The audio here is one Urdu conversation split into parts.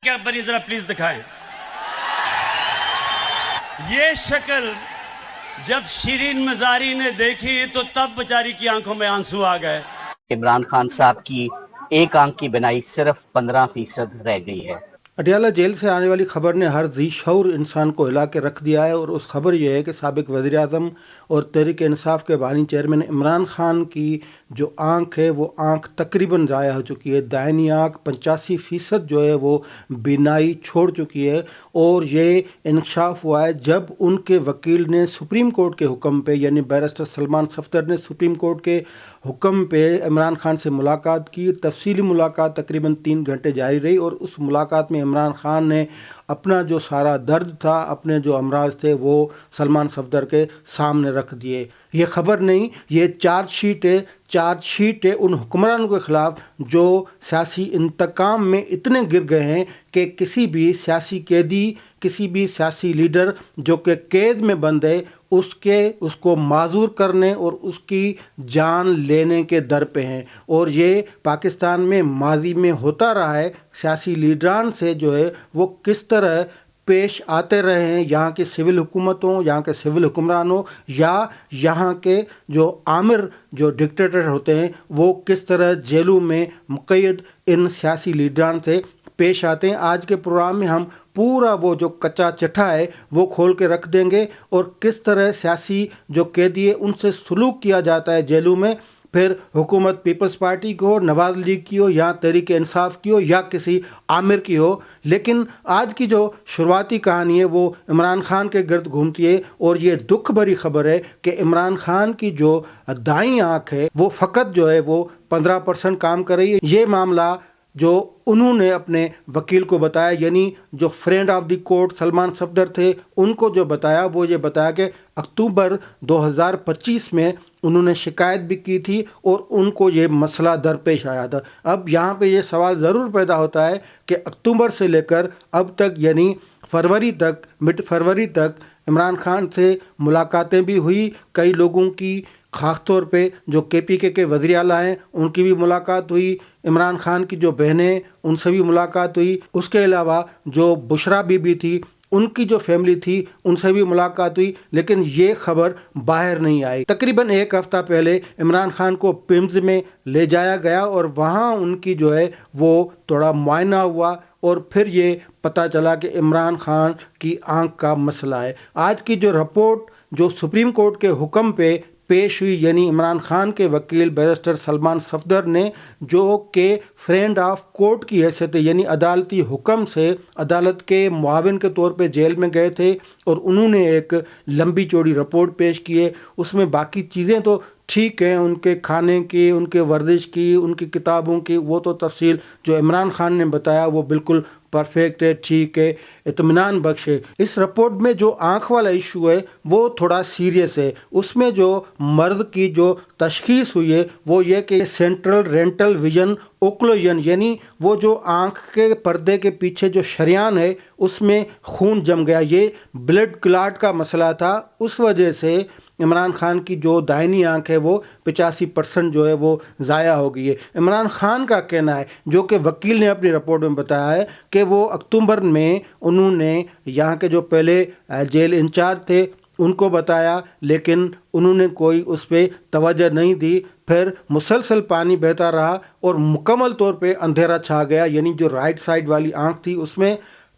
کیا بنی ذرا پلیز دکھائیں. یہ شکل جب شیرین مزاری نے دیکھی تو تب بیچاری کی آنکھوں میں آنسو آ گئے. عمران خان صاحب کی ایک آنکھ کی بینائی صرف 15% رہ گئی ہے. اڈیالہ جیل سے آنے والی خبر نے ہر ذی شعور انسان کو ہلا کے رکھ دیا ہے، اور اس خبر یہ ہے کہ سابق وزیر اعظم اور تحریک انصاف کے بانی چیئرمین عمران خان کی جو آنکھ ہے وہ آنکھ تقریباً ضائع ہو چکی ہے. دائنی آنکھ 85% جو ہے وہ بینائی چھوڑ چکی ہے، اور یہ انکشاف ہوا ہے جب ان کے وکیل نے سپریم کورٹ کے حکم پہ، یعنی بیرسٹر سلمان صفدر نے سپریم کورٹ کے حکم پہ عمران خان سے ملاقات کی. تفصیلی ملاقات تقریباً 3 گھنٹے جاری رہی، اور اس ملاقات میں عمران خان نے اپنا جو سارا درد تھا، اپنے جو امراض تھے، وہ سلمان صفدر کے سامنے رکھ دیے. یہ خبر نہیں، یہ چارج شیٹ ہے ان حکمرانوں کے خلاف جو سیاسی انتقام میں اتنے گر گئے ہیں کہ کسی بھی سیاسی قیدی، کسی بھی سیاسی لیڈر جو کہ قید میں بند ہے، اس کو معذور کرنے اور اس کی جان لینے کے در پہ ہیں. اور یہ پاکستان میں ماضی میں ہوتا رہا ہے. سیاسی لیڈران سے جو ہے وہ کس طرح پیش آتے رہے ہیں، یہاں کی سول حکومتوں، یہاں کے سول حکمرانوں، یا یہاں کے جو آمر جو ڈکٹیٹر ہوتے ہیں، وہ کس طرح جیلوں میں مقید ان سیاسی لیڈران سے پیش آتے ہیں. آج کے پروگرام میں ہم پورا وہ جو کچا چٹھا ہے وہ کھول کے رکھ دیں گے، اور کس طرح سیاسی جو قیدی ہے ان سے سلوک کیا جاتا ہے جیلوں میں. پھر حکومت پیپلز پارٹی کی ہو، نواز لیگ کی ہو، یا تحریک انصاف کی ہو، یا کسی عامر کی ہو. لیکن آج کی جو شروعاتی کہانی ہے وہ عمران خان کے گرد گھومتی ہے، اور یہ دکھ بھری خبر ہے کہ عمران خان کی جو دائیں آنکھ ہے وہ فقط جو ہے وہ 15% کام کر رہی ہے. یہ معاملہ جو انہوں نے اپنے وکیل کو بتایا، یعنی جو friend of the court Salman Safdar تھے، ان کو جو بتایا وہ یہ بتایا کہ اکتوبر 2025 میں انہوں نے شکایت بھی کی تھی اور ان کو یہ مسئلہ درپیش آیا تھا. اب یہاں پہ یہ سوال ضرور پیدا ہوتا ہے کہ اکتوبر سے لے کر اب تک، یعنی مڈ فروری تک عمران خان سے ملاقاتیں بھی ہوئی. کئی لوگوں کی، خاص طور پہ جو KPK کے وزیر اعلیٰ ہیں، ان کی بھی ملاقات ہوئی. عمران خان کی جو بہنیں، ان سے بھی ملاقات ہوئی. اس کے علاوہ جو بشرا بی بی تھی، ان کی جو فیملی تھی، ان سے بھی ملاقات ہوئی. لیکن یہ خبر باہر نہیں آئی. تقریباً 1 ہفتہ پہلے عمران خان کو پیمز میں لے جایا گیا، اور وہاں ان کی جو ہے وہ تھوڑا معائنہ ہوا، اور پھر یہ پتہ چلا کہ عمران خان کی آنکھ کا مسئلہ ہے. آج کی جو رپورٹ جو سپریم کورٹ کے حکم پہ پیش ہوئی، یعنی عمران خان کے وکیل بیرسٹر سلمان صفدر نے، جو کہ فرینڈ آف کورٹ کی حیثیت ہے، یعنی عدالتی حکم سے عدالت کے معاون کے طور پہ جیل میں گئے تھے، اور انہوں نے ایک لمبی چوڑی رپورٹ پیش کی ہے. اس میں باقی چیزیں تو ٹھیک ہیں، ان کے کھانے کی، ان کے ورزش کی، ان کی کتابوں کی، وہ تو تفصیل جو عمران خان نے بتایا وہ بالکل پرفیکٹ ہے، ٹھیک ہے، اطمینان بخش ہے. اس رپورٹ میں جو آنکھ والا ایشو ہے وہ تھوڑا سیریس ہے. اس میں جو مرض کی جو تشخیص ہوئی ہے وہ یہ کہ سینٹرل رینٹل ویژن اوکلوژن، یعنی وہ جو آنکھ کے پردے کے پیچھے جو شریان ہے اس میں خون جم گیا. یہ بلڈ کلاٹ کا مسئلہ تھا. اس وجہ سے عمران خان کی جو دائنی آنکھ ہے وہ 85% جو ہے وہ ضائع ہو گئی ہے. عمران خان کا کہنا ہے، جو کہ وکیل نے اپنی رپورٹ میں بتایا ہے، کہ وہ اکتوبر میں انہوں نے یہاں کے جو پہلے جیل انچارج تھے ان کو بتایا، لیکن انہوں نے کوئی اس پہ توجہ نہیں دی. پھر مسلسل پانی بہتا رہا اور مکمل طور پہ اندھیرا چھا گیا، یعنی جو رائٹ سائڈ والی آنکھ تھی اس میں.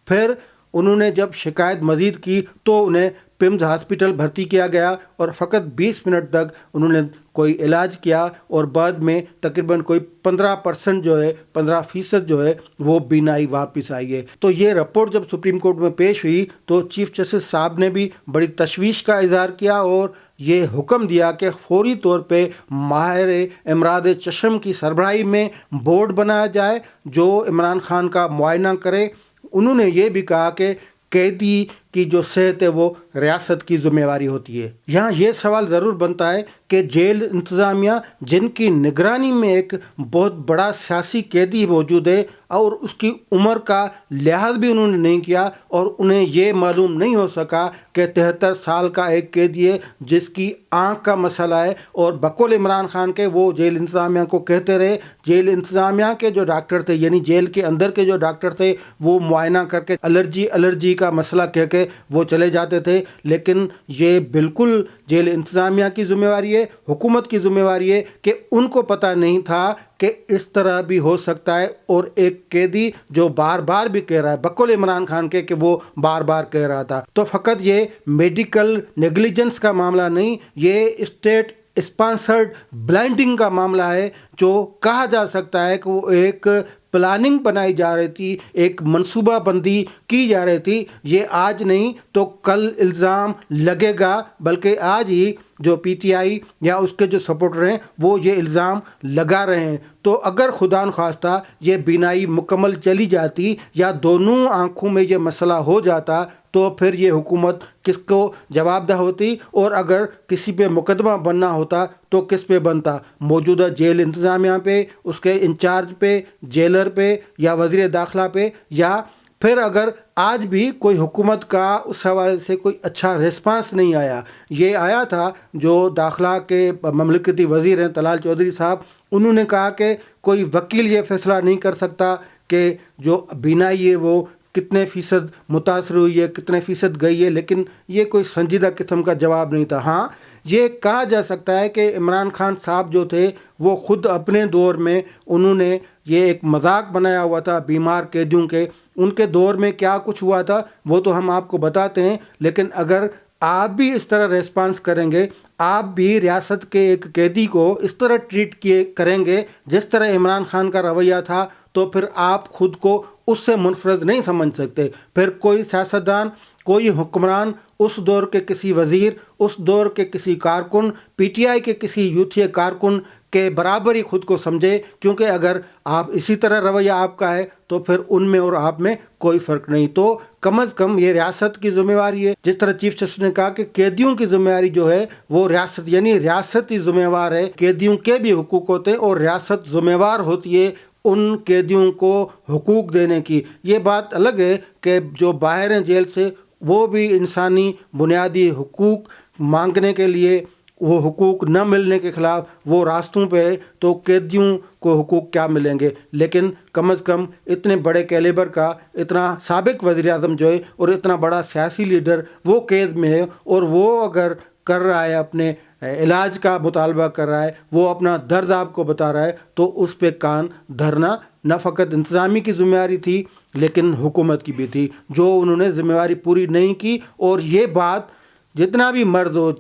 پھر انہوں نے جب شکایت مزید کی تو انہیں پیمز ہاسپٹل بھرتی کیا گیا، اور فقط 20 منٹ تک انہوں نے کوئی علاج کیا، اور بعد میں تقریباً کوئی 15% جو ہے 15% جو ہے وہ بینائی واپس آئی ہے. تو یہ رپورٹ جب سپریم کورٹ میں پیش ہوئی تو چیف جسٹس صاحب نے بھی بڑی تشویش کا اظہار کیا، اور یہ حکم دیا کہ فوری طور پہ ماہر امراض چشم کی سربراہی میں بورڈ بنایا جائے جو عمران خان کا معائنہ کرے. انہوں نے یہ بھی کہا کہ قیدی کی جو صحت ہے وہ ریاست کی ذمہ داری ہوتی ہے۔ یہاں یہ سوال ضرور بنتا ہے کہ جیل انتظامیہ جن کی نگرانی میں ایک بہت بڑا سیاسی قیدی موجود ہے اور اس کی عمر کا لحاظ بھی انہوں نے نہیں کیا، اور انہیں یہ معلوم نہیں ہو سکا کہ 73 سال کا ایک قیدی ہے جس کی آنکھ کا مسئلہ ہے، اور بقول عمران خان کے وہ جیل انتظامیہ کو کہتے رہے، جیل انتظامیہ کے جو ڈاکٹر تھے یعنی جیل کے اندر کے جو ڈاکٹر تھے وہ معائنہ کر کے الرجی کا مسئلہ کہہ کے وہ چلے جاتے تھے، لیکن یہ بالکل جیل انتظامیہ کی ذمہ داری ہے، حکومت کی ذمہ داری ہے کہ ان کو پتہ نہیں تھا کہ اس طرح بھی ہو سکتا ہے، اور ایک قیدی جو بار بار بھی کہہ رہا ہے بقول عمران خان کے کہ وہ بار بار کہہ رہا تھا، تو فقط یہ میڈیکل نیگلیجنس کا معاملہ نہیں، یہ اسٹیٹ اسپانسرڈ بلائنڈنگ کا معاملہ ہے، جو کہا جا سکتا ہے کہ وہ ایک پلاننگ بنائی جا رہی تھی، ایک منصوبہ بندی کی جا رہی تھی۔ یہ آج نہیں تو کل الزام لگے گا، بلکہ آج ہی جو پی ٹی آئی یا اس کے جو سپورٹر ہیں وہ یہ الزام لگا رہے ہیں۔ تو اگر خدا نخواستہ یہ بینائی مکمل چلی جاتی یا دونوں آنکھوں میں یہ مسئلہ ہو جاتا تو پھر یہ حکومت کس کو جواب دہ ہوتی، اور اگر کسی پہ مقدمہ بننا ہوتا تو کس پہ بنتا؟ موجودہ جیل انتظامیہ پہ، اس کے انچارج پہ، جیلر پہ، یا وزیر داخلہ پہ؟ یا پھر اگر آج بھی کوئی حکومت کا اس حوالے سے کوئی اچھا ریسپانس نہیں آیا، یہ آیا تھا جو داخلہ کے مملکتی وزیر ہیں طلال چودھری صاحب، انہوں نے کہا کہ کوئی وکیل یہ فیصلہ نہیں کر سکتا کہ جو بینائی ہے وہ کتنے فیصد متاثر ہوئی ہے، کتنے فیصد گئی ہے، لیکن یہ کوئی سنجیدہ قسم کا جواب نہیں تھا۔ ہاں یہ کہا جا سکتا ہے کہ عمران خان صاحب جو تھے وہ خود اپنے دور میں انہوں نے یہ ایک مذاق بنایا ہوا تھا بیمار قیدیوں کے، ان کے دور میں کیا کچھ ہوا تھا وہ تو ہم آپ کو بتاتے ہیں، لیکن اگر آپ بھی اس طرح ریسپانس کریں گے، آپ بھی ریاست کے ایک قیدی کو اس طرح ٹریٹ کریں گے جس طرح عمران خان کا رویہ تھا، تو پھر آپ خود کو اس سے منفرد نہیں سمجھ سکتے۔ پھر کوئی سیاستدان، کوئی حکمران اس دور کے کسی وزیر، اس دور کے کسی کارکن، پی ٹی آئی کے کسی یوتھیہ کارکن کے برابر ہی خود کو سمجھے، کیونکہ اگر آپ اسی طرح رویہ آپ کا ہے تو پھر ان میں اور آپ میں کوئی فرق نہیں۔ تو کم از کم یہ ریاست کی ذمہ داری ہے، جس طرح چیف جسٹس نے کہا کہ قیدیوں کی ذمہ داری جو ہے وہ ریاست، یعنی ریاست ہی ذمہ دار ہے، قیدیوں کے بھی حقوق ہوتے ہیں اور ریاست ذمہ دار ہوتی ہے ان قیدیوں کو حقوق دینے کی۔ یہ بات الگ ہے کہ جو باہر ہیں جیل سے وہ بھی انسانی بنیادی حقوق مانگنے کے لیے، وہ حقوق نہ ملنے کے خلاف وہ راستوں پہ ہے، تو قیدیوں کو حقوق کیا ملیں گے؟ لیکن کم از کم اتنے بڑے کیلیبر کا، اتنا سابق وزیر اعظم جو ہے اور اتنا بڑا سیاسی لیڈر وہ قید میں ہے، اور وہ اگر کر رہا ہے اپنے علاج کا مطالبہ کر رہا ہے، وہ اپنا درد آپ کو بتا رہا ہے، تو اس پہ کان دھرنا نہ فقط انتظامی کی ذمہ داری تھی لیکن حکومت کی بھی تھی، جو انہوں نے ذمہ داری پوری نہیں کی۔ اور یہ بات جتنا بھی مرد ہو،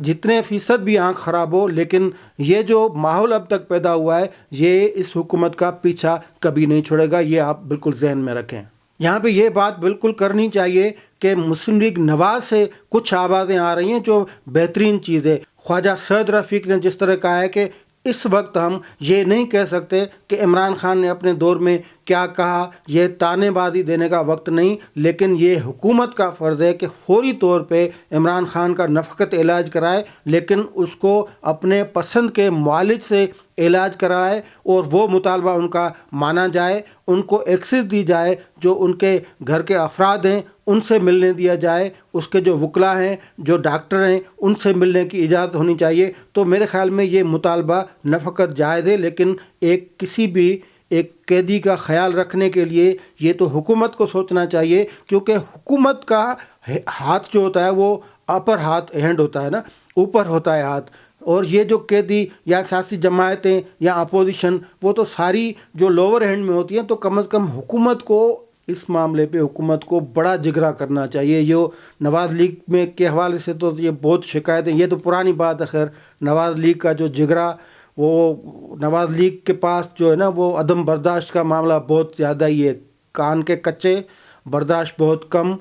جتنے فیصد بھی آنکھ خراب ہو، لیکن یہ جو ماحول اب تک پیدا ہوا ہے یہ اس حکومت کا پیچھا کبھی نہیں چھوڑے گا، یہ آپ بالکل ذہن میں رکھیں۔ یہاں پہ یہ بات بالکل کرنی چاہیے کہ مسلم لیگ نواز سے کچھ آوازیں آ رہی ہیں جو بہترین چیز ہے۔ خواجہ سعد رفیق نے جس طرح کہا ہے کہ اس وقت ہم یہ نہیں کہہ سکتے کہ عمران خان نے اپنے دور میں کیا کہا، یہ تانے بازی دینے کا وقت نہیں، لیکن یہ حکومت کا فرض ہے کہ فوری طور پہ عمران خان کا نہ فقط علاج کرائے لیکن اس کو اپنے پسند کے معالج سے علاج کرائے، اور وہ مطالبہ ان کا مانا جائے، ان کو ایکسس دی جائے، جو ان کے گھر کے افراد ہیں ان سے ملنے دیا جائے، اس کے جو وکلا ہیں، جو ڈاکٹر ہیں، ان سے ملنے کی اجازت ہونی چاہیے۔ تو میرے خیال میں یہ مطالبہ نہ فقط جائز ہے لیکن کسی بھی ایک قیدی کا خیال رکھنے کے لیے یہ تو حکومت کو سوچنا چاہیے، کیونکہ حکومت کا ہاتھ جو ہوتا ہے وہ اپر ہاتھ ہینڈ ہوتا ہے نا، اوپر ہوتا ہے ہاتھ، اور یہ جو قیدی یا سیاسی جماعتیں یا اپوزیشن وہ تو ساری جو لوور ہینڈ میں ہوتی ہیں، تو کم از کم حکومت کو اس معاملے پہ حکومت کو بڑا جگرا کرنا چاہیے۔ یہ نواز لیگ میں کے حوالے سے تو یہ بہت شکایتیں، یہ تو پرانی بات ہے، خیر نواز لیگ کا جو جگرا، وہ نواز لیگ کے پاس جو ہے نا وہ عدم برداشت کا معاملہ بہت زیادہ ہی ہے، کان کے کچے، برداشت بہت کم،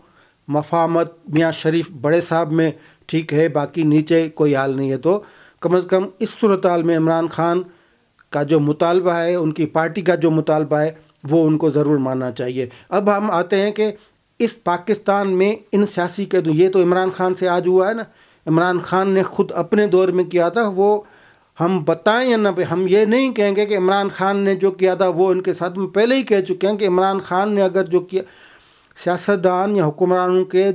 مفاہمت میاں شریف بڑے صاحب میں ٹھیک ہے، باقی نیچے کوئی حال نہیں ہے۔ تو کم از کم اس صورتحال میں عمران خان کا جو مطالبہ ہے، ان کی پارٹی کا جو مطالبہ ہے، وہ ان کو ضرور ماننا چاہیے۔ اب ہم آتے ہیں کہ اس پاکستان میں ان سیاسی قیدیوں، یہ تو عمران خان سے آج ہوا ہے نا، عمران خان نے خود اپنے دور میں کیا تھا، وہ ہم بتائیں یا نہ، ہم یہ نہیں کہیں گے کہ عمران خان نے جو کیا تھا وہ ان کے ساتھ، ہم پہلے ہی کہہ چکے ہیں کہ عمران خان نے اگر جو کیا، سیاستدان یا حکمرانوں کے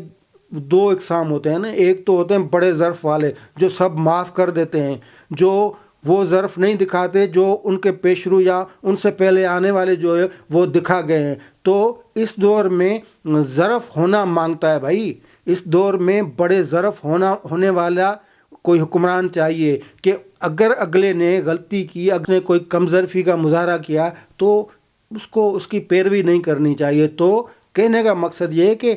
دو اقسام ہوتے ہیں نا، ایک تو ہوتے ہیں بڑے ظرف والے جو سب معاف کر دیتے ہیں، جو وہ ظرف نہیں دکھاتے جو ان کے پیشرو یا ان سے پہلے آنے والے جو ہے وہ دکھا گئے ہیں. تو اس دور میں ظرف ہونا مانگتا ہے بھائی، اس دور میں بڑے ظرف ہونے والا کوئی حکمران چاہیے کہ اگر اگلے نے غلطی کی، اگر نے کوئی کم ظرفی کا مظاہرہ کیا تو اس کو اس کی پیروی نہیں کرنی چاہیے. تو کہنے کا مقصد یہ ہے کہ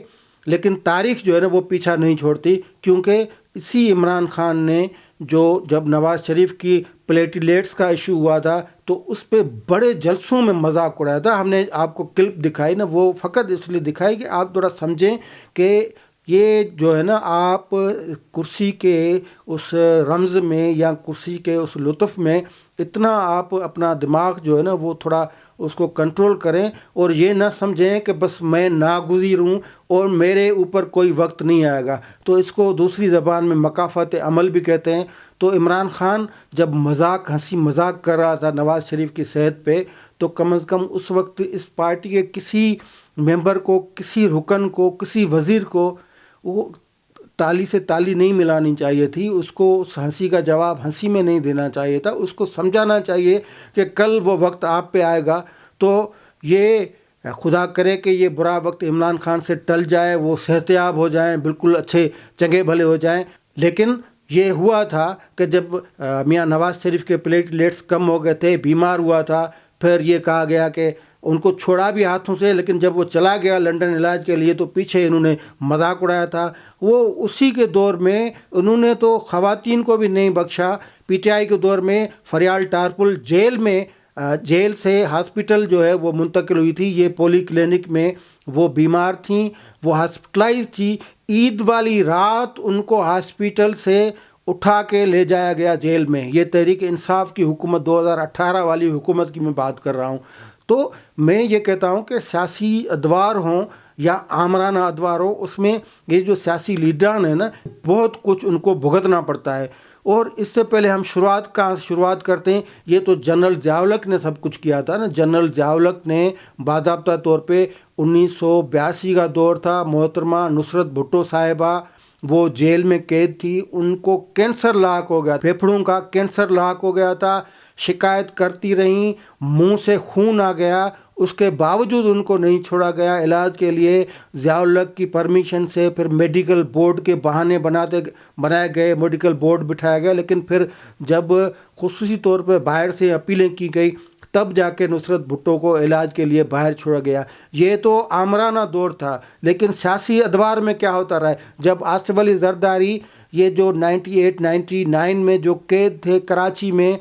لیکن تاریخ جو ہے نا وہ پیچھا نہیں چھوڑتی، کیونکہ اسی عمران خان نے جو جب نواز شریف کی پلیٹلیٹس کا ایشو ہوا تھا تو اس پہ بڑے جلسوں میں مذاق اڑایا تھا. ہم نے آپ کو کلپ دکھائی نا، وہ فقط اس لیے دکھائی کہ آپ تھوڑا سمجھیں کہ یہ جو ہے نا، آپ کرسی کے اس رمز میں یا کرسی کے اس لطف میں اتنا آپ اپنا دماغ جو ہے نا وہ تھوڑا اس کو کنٹرول کریں، اور یہ نہ سمجھیں کہ بس میں ناگزیر ہوں اور میرے اوپر کوئی وقت نہیں آئے گا. تو اس کو دوسری زبان میں مکافات عمل بھی کہتے ہیں. تو عمران خان جب ہنسی مذاق کر رہا تھا نواز شریف کی صحت پہ، تو کم از کم اس وقت اس پارٹی کے کسی ممبر کو، کسی رکن کو، کسی وزیر کو وہ تالی سے تالی نہیں ملانی چاہیے تھی، اس کو اس ہنسی کا جواب ہنسی میں نہیں دینا چاہیے تھا، اس کو سمجھانا چاہیے کہ کل وہ وقت آپ پہ آئے گا. تو یہ خدا کرے کہ یہ برا وقت عمران خان سے ٹل جائے، وہ صحتیاب ہو جائیں، بالکل اچھے چنگے بھلے ہو جائیں. لیکن یہ ہوا تھا کہ جب میاں نواز شریف کے پلیٹلیٹس کم ہو گئے تھے، بیمار ہوا تھا، پھر یہ کہا گیا کہ ان کو چھوڑا بھی ہاتھوں سے، لیکن جب وہ چلا گیا لنڈن علاج کے لیے تو پیچھے انہوں نے مذاق اڑایا تھا. وہ اسی کے دور میں انہوں نے تو خواتین کو بھی نہیں بخشا. پی ٹی آئی کے دور میں فریال ٹارپل جیل سے ہاسپٹل جو ہے وہ منتقل ہوئی تھی. یہ پولی کلینک میں وہ بیمار تھیں، وہ ہاسپٹلائز تھی. عید والی رات ان کو ہاسپٹل سے اٹھا کے لے جایا گیا جیل میں. یہ تحریک انصاف کی حکومت 2018 والی حکومت کی میں بات کر رہا ہوں. تو میں یہ کہتا ہوں کہ سیاسی ادوار ہوں یا آمرانہ ادوار ہوں، اس میں یہ جو سیاسی لیڈران ہیں نا، بہت کچھ ان کو بھگتنا پڑتا ہے. اور اس سے پہلے ہم کہاں سے شروعات کرتے ہیں؟ یہ تو جنرل ضیاء الحق نے سب کچھ کیا تھا نا. جنرل ضیاء الحق نے باضابطہ طور پہ 1982 کا دور تھا، محترمہ نصرت بھٹو صاحبہ وہ جیل میں قید تھی، ان کو کینسر لاحق ہو گیا، پھیپھڑوں کا کینسر لاحق ہو گیا تھا. شکایت کرتی رہیں، منہ سے خون آ گیا، اس کے باوجود ان کو نہیں چھوڑا گیا. علاج کے لیے ضیاء الحق کی پرمیشن سے پھر میڈیکل بورڈ کے بہانے بنائے گئے، میڈیکل بورڈ بٹھایا گیا. لیکن پھر جب خصوصی طور پہ باہر سے اپیلیں کی گئی تب جا کے نصرت بھٹو کو علاج کے لیے باہر چھوڑا گیا. یہ تو آمرانہ دور تھا. لیکن سیاسی ادوار میں کیا ہوتا رہا ہے؟ جب آصف علی زرداری یہ جو 98-99 میں جو قید تھے، کراچی میں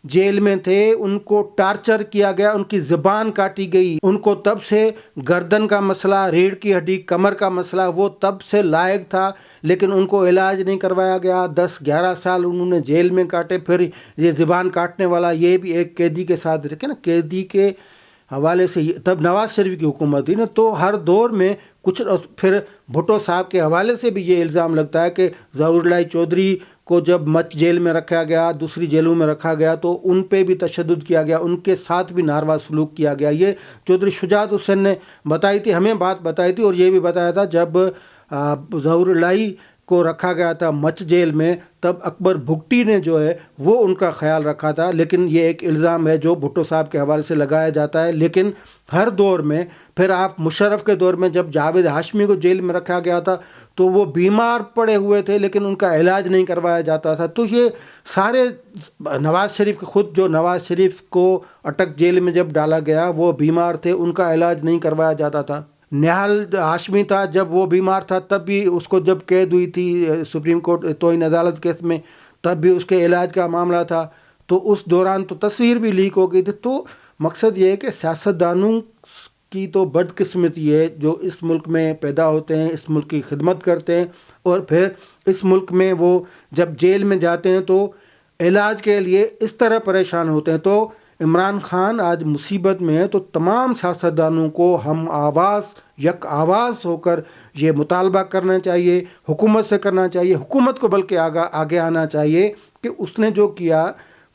جیل میں تھے، ان کو ٹارچر کیا گیا، ان کی زبان کاٹی گئی، ان کو تب سے گردن کا مسئلہ، ریڑھ کی ہڈی، کمر کا مسئلہ وہ تب سے لائق تھا، لیکن ان کو علاج نہیں کروایا گیا. 10-11 سال انہوں نے جیل میں کاٹے. پھر یہ زبان کاٹنے والا یہ بھی ایک قیدی کے ساتھ رکھے نا، قیدی کے حوالے سے تب نواز شریف کی حکومت تھی نا. تو ہر دور میں کچھ. پھر بھٹو صاحب کے حوالے سے بھی یہ الزام لگتا ہے کہ ظہور اللہ چودھری کو جب مچ جیل میں رکھا گیا، دوسری جیلوں میں رکھا گیا تو ان پہ بھی تشدد کیا گیا، ان کے ساتھ بھی ناروا سلوک کیا گیا. یہ چودھری شجاعت حسین نے بتائی تھی، ہمیں بات بتائی تھی، اور یہ بھی بتایا تھا جب ظہور اللہ کو رکھا گیا تھا مچ جیل میں تب اکبر بھگٹی نے جو ہے وہ ان کا خیال رکھا تھا. لیکن یہ ایک الزام ہے جو بھٹو صاحب کے حوالے سے لگایا جاتا ہے. لیکن ہر دور میں پھر آپ مشرف کے دور میں جب جاوید ہاشمی کو جیل میں رکھا گیا تھا تو وہ بیمار پڑے ہوئے تھے لیکن ان کا علاج نہیں کروایا جاتا تھا. تو یہ سارے نواز شریف خود جو نواز شریف کو اٹک جیل میں جب ڈالا گیا وہ بیمار تھے، ان کا علاج نہیں کروایا جاتا تھا. نہال ہاشمی تھا، جب وہ بیمار تھا تب بھی اس کو جب قید ہوئی تھی سپریم کورٹ توہین عدالت کیس میں تب بھی اس کے علاج کا معاملہ تھا. تو اس دوران تو تصویر بھی لیک ہو گئی تھی. تو مقصد یہ ہے کہ سیاستدانوں کی تو بدقسمتی ہے جو اس ملک میں پیدا ہوتے ہیں، اس ملک کی خدمت کرتے ہیں، اور پھر اس ملک میں وہ جب جیل میں جاتے ہیں تو علاج کے لیے اس طرح پریشان ہوتے ہیں. تو عمران خان آج مصیبت میں ہے تو تمام سیاستدانوں کو ہم آواز یک آواز ہو کر یہ مطالبہ کرنا چاہیے، حکومت سے کرنا چاہیے، حکومت کو بلکہ آگے آنا چاہیے کہ اس نے جو کیا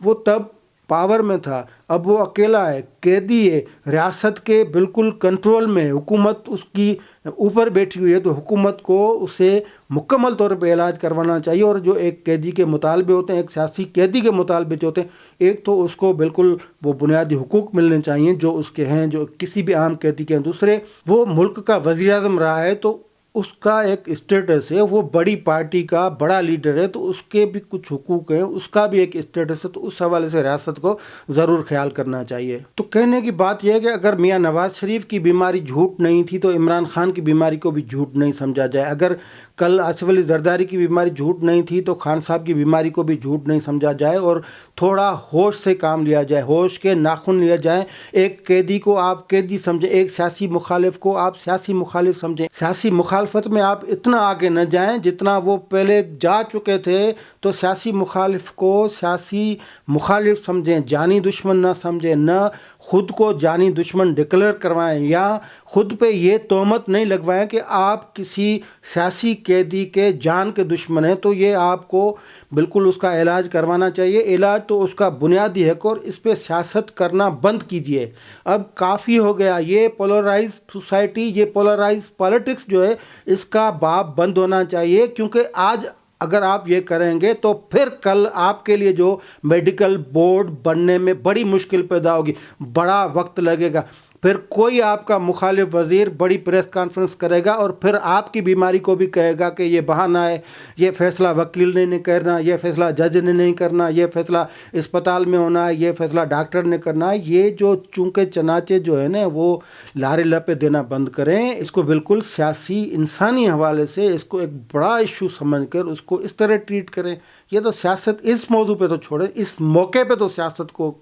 وہ تب پاور میں تھا، اب وہ اکیلا ہے، قیدی ہے، ریاست کے بالکل کنٹرول میں ہے، حکومت اس کی اوپر بیٹھی ہوئی ہے، تو حکومت کو اسے مکمل طور پہ علاج کروانا چاہیے۔ اور جو ایک قیدی کے مطالبے ہوتے ہیں، ایک سیاسی قیدی کے مطالبے جو ہوتے ہیں، ایک تو اس کو بالکل وہ بنیادی حقوق ملنے چاہیے جو اس کے ہیں، جو کسی بھی عام قیدی کے ہیں۔ دوسرے، وہ ملک کا وزیر اعظم رہا ہے تو اس کا ایک اسٹیٹس ہے، وہ بڑی پارٹی کا بڑا لیڈر ہے تو اس کے بھی کچھ حقوق ہیں، اس کا بھی ایک اسٹیٹس ہے، تو اس حوالے سے ریاست کو ضرور خیال کرنا چاہیے۔ تو کہنے کی بات یہ ہے کہ اگر میاں نواز شریف کی بیماری جھوٹ نہیں تھی تو عمران خان کی بیماری کو بھی جھوٹ نہیں سمجھا جائے، اگر کل آصف علی زرداری کی بیماری جھوٹ نہیں تھی تو خان صاحب کی بیماری کو بھی جھوٹ نہیں سمجھا جائے، اور تھوڑا ہوش سے کام لیا جائے، ہوش کے ناخن لیا جائے۔ ایک قیدی کو آپ قیدی سمجھیں، ایک سیاسی مخالف کو آپ سیاسی مخالف سمجھیں، سیاسی مخالفت میں آپ اتنا آگے نہ جائیں جتنا وہ پہلے جا چکے تھے، تو سیاسی مخالف کو سیاسی مخالف سمجھیں، جانی دشمن نہ سمجھیں، نہ خود کو جانی دشمن ڈکلیئر کروائیں، یا خود پہ یہ تہمت نہیں لگوائیں کہ آپ کسی سیاسی قیدی کے جان کے دشمن ہیں۔ تو یہ آپ کو بالکل اس کا علاج کروانا چاہیے، علاج تو اس کا بنیادی حق، اور اس پہ سیاست کرنا بند کیجیے۔ اب کافی ہو گیا، یہ پولرائز سوسائٹی، یہ پولرائز پالیٹکس جو ہے، اس کا باب بند ہونا چاہیے، کیونکہ آج اگر آپ یہ کریں گے تو پھر کل آپ کے لیے جو میڈیکل بورڈ بننے میں بڑی مشکل پیدا ہوگی، بڑا وقت لگے گا، پھر کوئی آپ کا مخالف وزیر بڑی پریس کانفرنس کرے گا اور پھر آپ کی بیماری کو بھی کہے گا کہ یہ بہانہ ہے، یہ فیصلہ وکیل نے نہیں کرنا، یہ فیصلہ جج نے نہیں کرنا، یہ فیصلہ اسپتال میں ہونا ہے، یہ فیصلہ ڈاکٹر نے کرنا ہے۔ یہ جو چونکہ چنانچہ جو ہے نا، وہ لارے لپے دینا بند کریں، اس کو بالکل سیاسی انسانی حوالے سے اس کو ایک بڑا ایشو سمجھ کر اس کو اس طرح ٹریٹ کریں۔ یہ تو سیاست اس موضوع پہ تو چھوڑیں، اس موقع پہ تو سیاست کو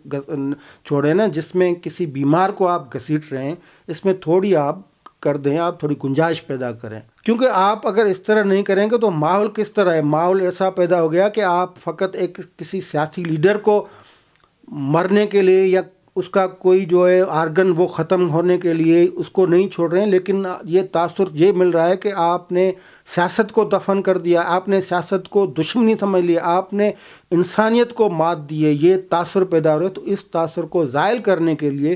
چھوڑیں نا، جس میں کسی بیمار کو آپ گھسیٹ رہے ہیں، اس میں تھوڑی آپ کر دیں، آپ تھوڑی گنجائش پیدا کریں، کیونکہ آپ اگر اس طرح نہیں کریں گے تو ماحول کس طرح ہے؟ ماحول ایسا پیدا ہو گیا کہ آپ فقط ایک کسی سیاسی لیڈر کو مرنے کے لیے یا اس کا کوئی جو ہے آرگن وہ ختم ہونے کے لیے اس کو نہیں چھوڑ رہے ہیں، لیکن یہ تاثر یہ مل رہا ہے کہ آپ نے سیاست کو دفن کر دیا، آپ نے سیاست کو دشمنی سمجھ لیا، آپ نے انسانیت کو مات دی ہے، یہ تاثر پیدا ہو رہا ہے۔ تو اس تاثر کو زائل کرنے کے لیے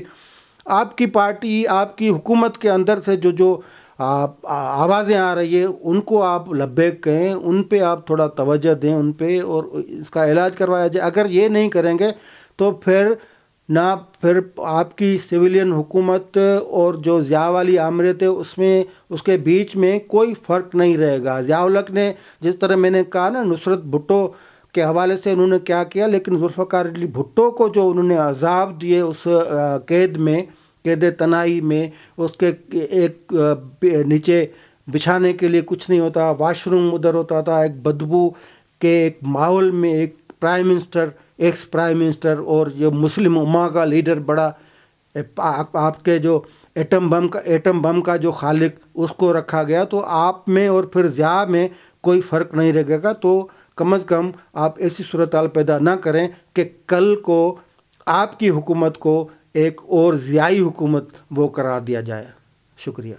آپ کی پارٹی، آپ کی حکومت کے اندر سے جو آوازیں آ رہی ہیں ان کو آپ لبیک کہیں، ان پہ آپ تھوڑا توجہ دیں، ان پہ، اور اس کا علاج کروایا جائے۔ اگر یہ نہیں کریں گے تو پھر آپ کی سویلین حکومت اور جو ضیاء والی آمریت ہے اس کے بیچ میں کوئی فرق نہیں رہے گا۔ ضیاء الحق نے جس طرح میں نے کہا نا، نصرت بھٹو کے حوالے سے انہوں نے کیا کیا، لیکن ذوالفقار علی بھٹو کو جو انہوں نے عذاب دیے اس قید میں، قید تنہائی میں، اس کے ایک نیچے بچھانے کے لیے کچھ نہیں ہوتا، واش روم ادھر ہوتا تھا، ایک بدبو کے ایک ماحول میں ایک prime minister, ex prime minister اور جو مسلم امہ کا لیڈر، بڑا آپ کے جو ایٹم بم کا جو خالق، اس کو رکھا گیا۔ تو آپ میں اور پھر ضیاء میں کوئی فرق نہیں رہے گا۔ تو کم از کم آپ ایسی صورتحال پیدا نہ کریں کہ کل کو آپ کی حکومت کو ایک اور ضیائی حکومت وہ قرار دیا جائے۔ شکریہ۔